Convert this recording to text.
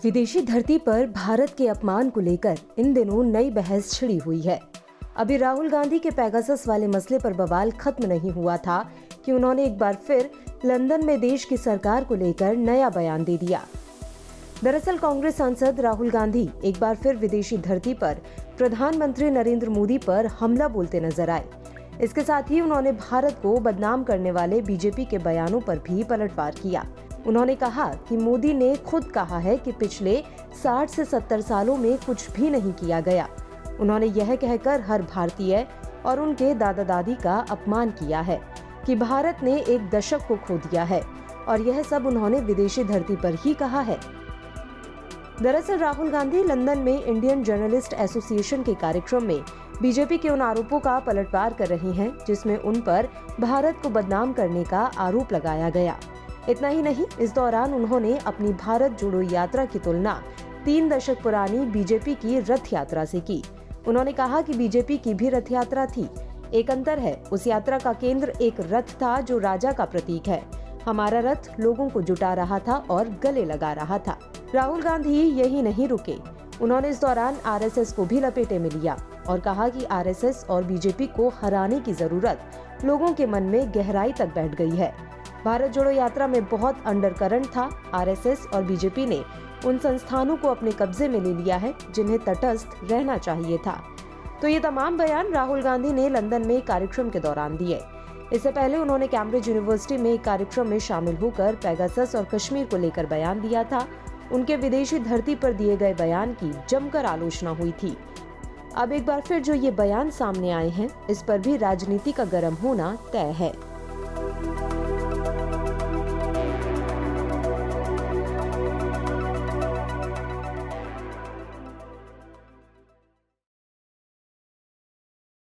विदेशी धरती पर भारत के अपमान को लेकर इन दिनों नई बहस छिड़ी हुई है। अभी राहुल गांधी के पेगासस वाले मसले पर बवाल खत्म नहीं हुआ था कि उन्होंने एक बार फिर लंदन में देश की सरकार को लेकर नया बयान दे दिया। दरअसल कांग्रेस सांसद राहुल गांधी एक बार फिर विदेशी धरती पर प्रधानमंत्री नरेंद्र मोदी पर हमला बोलते नजर आए। इसके साथ ही उन्होंने भारत को बदनाम करने वाले बीजेपी के बयानों पर भी पलटवार किया। उन्होंने कहा कि मोदी ने खुद कहा है कि पिछले 60 से 70 सालों में कुछ भी नहीं किया गया। उन्होंने यह कहकर हर भारतीय और उनके दादा दादी का अपमान किया है कि भारत ने एक दशक को खो दिया है, और यह सब उन्होंने विदेशी धरती पर ही कहा है। दरअसल राहुल गांधी लंदन में इंडियन जर्नलिस्ट एसोसिएशन के कार्यक्रम में बीजेपी के उन आरोपों का पलटवार कर रही हैं जिसमें उन पर भारत को बदनाम करने का आरोप लगाया गया। इतना ही नहीं, इस दौरान उन्होंने अपनी भारत जोड़ो यात्रा की तुलना 3 दशक पुरानी बीजेपी की रथ यात्रा से की। उन्होंने कहा कि बीजेपी की भी रथ यात्रा थी, एक अंतर है, उस यात्रा का केंद्र एक रथ था जो राजा का प्रतीक है। हमारा रथ लोगों को जुटा रहा था और गले लगा रहा था। राहुल गांधी यही नहीं रुके, उन्होंने इस दौरान आरएसएस को भी लपेटे में लिया और कहा कि आरएसएस और बीजेपी को हराने की जरूरत लोगों के मन में गहराई तक बैठ गई है। भारत जोड़ो यात्रा में बहुत अंडरकरंट था। आरएसएस और बीजेपी ने उन संस्थानों को अपने कब्जे में ले लिया है जिन्हें तटस्थ रहना चाहिए था। तो ये तमाम बयान राहुल गांधी ने लंदन में कार्यक्रम के दौरान दिए। इससे पहले उन्होंने कैम्ब्रिज यूनिवर्सिटी में एक कार्यक्रम में शामिल होकर पेगासस और कश्मीर को लेकर बयान दिया था। उनके विदेशी धरती पर दिए गए बयान की जमकर आलोचना हुई थी। अब एक बार फिर जो ये बयान सामने आए हैं, इस पर भी राजनीति का गर्म होना तय है।